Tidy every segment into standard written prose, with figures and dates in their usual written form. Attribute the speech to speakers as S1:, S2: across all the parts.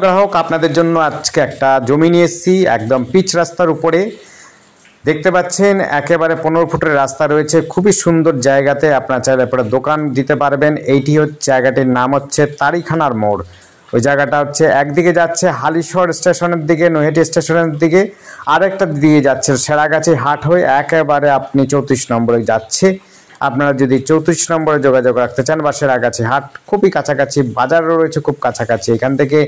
S1: গ্রাহক আপনাদের জন্য আজকে একটা জমি নিয়ে এসেছি একদম পিচ রাস্তার উপরে। দেখতে পাচ্ছেন একেবারে 15 ফুটের রাস্তা রয়েছে, খুবই সুন্দর জায়গাতে আপনার চাইলে পরে দোকান দিতে পারবেন। এইটি হচ্ছে জায়গাটির নাম হচ্ছে তারিখানার মোড়। ওই জায়গাটা হচ্ছে একদিকে যাচ্ছে হালিশহর স্টেশনের দিকে, নৈহাটি স্টেশনের দিকে, আরেকটা দিকে যাচ্ছে সেরাগাছি হাট হয়ে একেবারে আপনি 34 নম্বরে যাচ্ছে। আপনারা যদি 34 নম্বরে যোগাযোগ রাখতে চান বা সেরাগাছি হাট খুবই কাছাকাছি, বাজারও রয়েছে খুব কাছাকাছি। এখান থেকে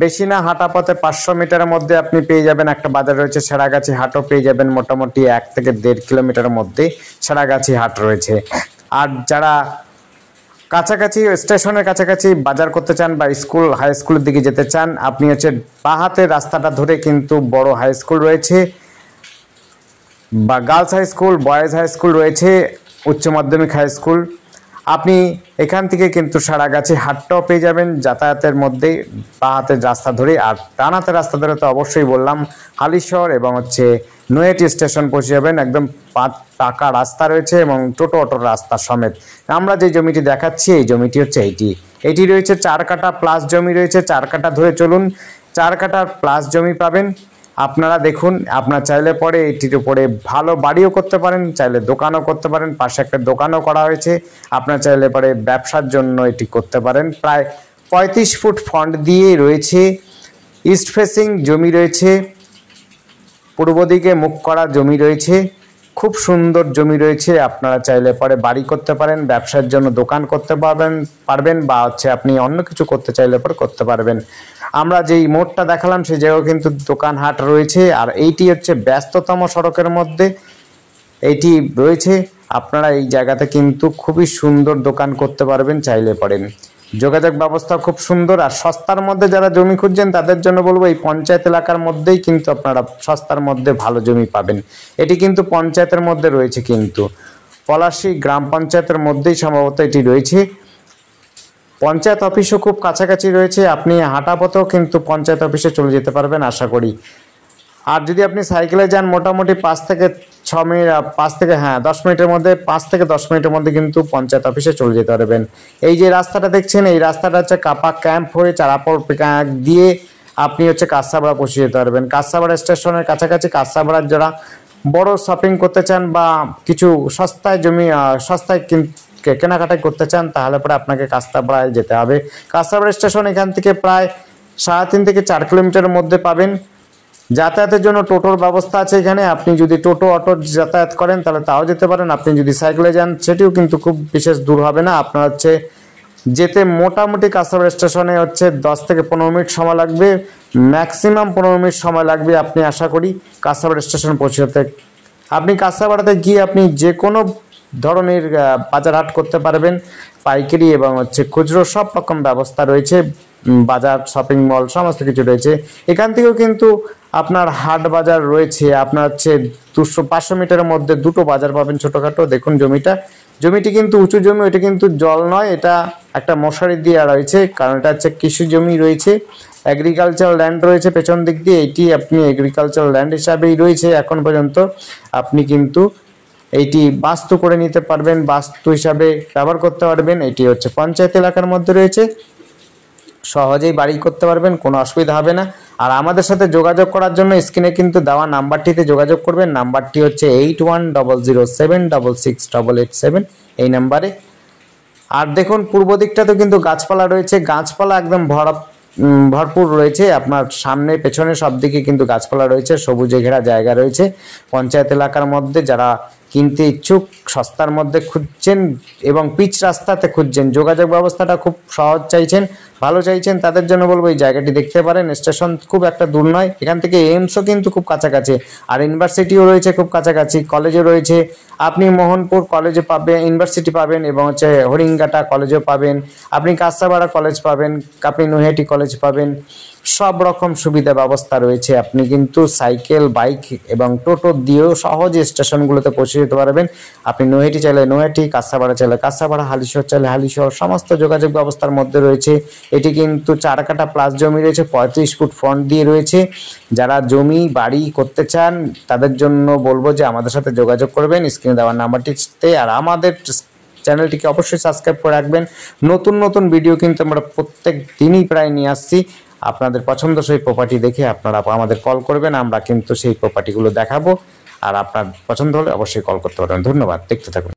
S1: বেশি না হাঁটা পথে 500 মিটারের মধ্যে আপনি পেয়ে যাবেন একটা বাজার রয়েছে সেরাগাছি হাটও পেয়ে যাবেন। মোটামুটি 1 থেকে 1.5 কিলোমিটারের মধ্যে সেরাগাছি হাট রয়েছে। আর যারা কাছাকাছি স্টেশনের কাছাকাছি বাজার করতে চান বা স্কুল হাই স্কুলের দিকে যেতে চান, আপনি হচ্ছে বাঁ হাতের রাস্তাটা ধরে কিন্তু বড় হাই স্কুল রয়েছে বা girls high school, boys high school রয়েছে, উচ্চ মাধ্যমিক হাই স্কুল। আপনি এখান থেকে কিন্তু সারাগাছি হাটটাও পেয়ে যাবেন যাতায়াতের মধ্যে বাঁ হাতের রাস্তা ধরে। আর ডান হাতের রাস্তা ধরে তো অবশ্যই বললাম হালিশহর এবং হচ্ছে নৈহাটি স্টেশন পৌঁছে যাবেন। একদম পাকা রাস্তা রয়েছে এবং টোটো অটোর রাস্তা সমেত। আমরা যে জমিটি দেখাচ্ছি এই জমিটি হচ্ছে এইটি রয়েছে 4 কাঠা প্লাস জমি রয়েছে। 4 কাঠা ধরে চলুন, 4 কাঠার প্লাস জমি পাবেন। আপনারা দেখুন, আপনার চাইলে পরে এটির উপরে ভালো বাড়িও করতে পারেন, চাইলে দোকানও করতে পারেন। পাশে একটা দোকানও করা হয়েছে। আপনার চাইলে পরে ব্যবসার জন্য এটি করতে পারেন। প্রায় 35 ফুট ফ্রন্ট দিয়ে রয়েছে, ইস্ট ফেসিং জমি রয়েছে, পূর্ব দিকে মুখ করা জমি রয়েছে, খুব সুন্দর জমি রয়েছে। আপনারা চাইলে পরে বাড়ি করতে পারেন, ব্যবসার জন্য দোকান করতে পারবেন বা হচ্ছে আপনি অন্য কিছু করতে চাইলে পরে করতে পারবেন। আমরা যেই মোড়টা দেখালাম সেই জায়গায় কিন্তু দোকান হাট রয়েছে। আর এইটি হচ্ছে ব্যস্ততম সড়কের মধ্যে এইটি রয়েছে। আপনারা এই জায়গাতে কিন্তু খুবই সুন্দর দোকান করতে পারবেন চাইলে পারেন। যোগাযোগ ব্যবস্থা খুব সুন্দর। আর সস্তার মধ্যে যারা জমি খুঁজছেন তাদের জন্য বলবো এই পঞ্চায়েত এলাকার মধ্যেই কিন্তু আপনারা সস্তার মধ্যে ভালো জমি পাবেন। এটি কিন্তু পঞ্চায়েতের মধ্যে রয়েছে, কিন্তু পলাশী গ্রাম পঞ্চায়েতের মধ্যেই সম্ভবত এটি রয়েছে। পঞ্চায়েত অফিসও খুব কাছাকাছি রয়েছে, আপনি হাঁটা পথেও কিন্তু পঞ্চায়েত অফিসে চলে যেতে পারবেন আশা করি। আর যদি আপনি সাইকেলে যান মোটামুটি 5 থেকে 10 মিনিটের মধ্যে 5 থেকে 10 মিনিটের মধ্যে কিন্তু পঞ্চায়েত অফিসে চলে যেতে পারবেন। এই যে রাস্তাটা দেখছেন এই রাস্তাটা হচ্ছে কাপা ক্যাম্প হয়ে চারাপড় দিয়ে আপনি হচ্ছে কাঁসাপাড়া পৌঁছে যেতে পারবেন। কাঁসাপাড়া স্টেশনের কাছাকাছি। কাঁসাপাড়ার যারা বড় শপিং করতে চান বা কিছু সস্তায় জমি সস্তায় কেনাকাটা করতে চান তাহলে পরে আপনাকে কাঁসাপাড়ায় যেতে হবে। কাঁসাপাড়া স্টেশন এখান থেকে প্রায় 3.5 থেকে 4 কিলোমিটারের মধ্যে পাবেন। যাতায়াতের জন্য টোটোর ব্যবস্থা আছে এখানে। আপনি যদি টোটো অটো যাতায়াত করেন তাহলে তাও যেতে পারেন। আপনি যদি সাইকেলে যান সেটিও কিন্তু খুব বিশেষ দূর হবে না। আপনার হচ্ছে যেতে মোটামুটি কাঁসাপাড়া স্টেশনে হচ্ছে 10 থেকে 15 মিনিট সময় লাগবে, ম্যাক্সিমাম 15 মিনিট সময় লাগবে আপনি আশা করি কাঁসাপাড়া স্টেশন পৌঁছতে। আপনি কাঁসাপাড়াতে গিয়ে আপনি যে কোনো ধরনের বাজার হাট করতে পারবেন, পাইকারি এবং হচ্ছে খুচরো সব রকম ব্যবস্থা রয়েছে। বাজার শপিং মল সমস্ত কিছু রয়েছে। এখান থেকেও কিন্তু আপনার হাট বাজার রয়েছে। আপনার হচ্ছে 200-500 মিটারের মধ্যে দুটো বাজার পাবেন ছোটোখাটো। দেখুন জমিটি কিন্তু উঁচু জমি, এটা কিন্তু জল নয়, এটা একটা মশারি দিয়ে রয়েছে, কারণ এটা হচ্ছে কৃষি জমি রয়েছে, এগ্রিকালচার ল্যান্ড রয়েছে পেছন দিক দিয়ে। এইটি আপনি এগ্রিকালচার ল্যান্ড হিসাবেই রয়েছে এখন পর্যন্ত। আপনি কিন্তু এইটি বাস্তু করে নিতে পারবেন, বাস্তু হিসাবে ব্যবহার করতে পারবেন। এটি হচ্ছে পঞ্চায়েত এলাকার মধ্যে রয়েছে, সহজেই বাড়ি করতে পারবেন, কোনো অসুবিধা হবে না। আর আমাদের সাথে যোগাযোগ করার জন্য স্ক্রিনে কিন্তু দেওয়া নাম্বারটিতে যোগাযোগ করবেন। নাম্বারটি হচ্ছে 8100766887 এই নাম্বারে। আর দেখুন পূর্ব দিকটাতে কিন্তু গাছপালা রয়েছে, গাছপালা একদম ভরপুর রয়েছে। আপনার সামনে পেছনে সব দিকে কিন্তু গাছপালা রয়েছে, সবুজে ঘেরা জায়গা রয়েছে। পঞ্চায়েত এলাকার মধ্যে যারা কিনতে ইচ্ছুক, সস্তার মধ্যে খুঁজছেন এবং পিচ রাস্তাতে খুঁজছেন, যোগাযোগ ব্যবস্থাটা খুব সহজ চাইছেন, ভালো চাইছেন, তাদের জন্য বলবো এই জায়গাটি দেখতে পারেন। স্টেশন খুব একটা দূর নয়, এখান থেকে এইমসও কিন্তু খুব কাছাকাছি, আর ইউনিভার্সিটিও রয়েছে খুব কাছাকাছি, কলেজও রয়েছে। আপনি মোহনপুর কলেজে পাবেন, ইউনিভার্সিটি পাবেন এবং হচ্ছে হরিঙ্গাটা কলেজও পাবেন, আপনি কাঁসাপাড়া কলেজ পাবেন, আপনি নৈহাটি কলেজ পাবেন। সব রকম সুবিধা ব্যবস্থা রয়েছে। আপনি কিন্তু সাইকেল, বাইক এবং টোটো দিয়েও সহজে স্টেশনগুলোতে পৌঁছে যেতে পারবেন। আপনি নৈহাটি চাইলে নৈহাটি, কাঁসাপাড়া চাইলে কাঁসাপাড়া, হালিশহর চাইলে হালিশহর, সমস্ত যোগাযোগ ব্যবস্থার মধ্যে রয়েছে। এটি কিন্তু 4 কাঠা প্লাস জমি রয়েছে, 35 ফুট ফ্রন্ট দিয়ে রয়েছে। যারা জমি বাড়ি করতে চান তাদের জন্য বলবো যে আমাদের সাথে যোগাযোগ করবেন স্ক্রিনে দেওয়ার নাম্বারটিতে। আর আমাদের চ্যানেলটিকে অবশ্যই সাবস্ক্রাইব করে রাখবেন। নতুন নতুন ভিডিও কিন্তু আমরা প্রত্যেক দিনই প্রায় নিয়ে আসছি। আপনাদের পছন্দসই প্রপার্টি দেখে আপনারা আমাদের কল করবেন, আমরা কিন্তু সেই প্রপার্টিগুলো দেখাবো। আর আপনার পছন্দ হলে অবশ্যই কল করতে পারবেন। ধন্যবাদ, দেখতে থাকুন।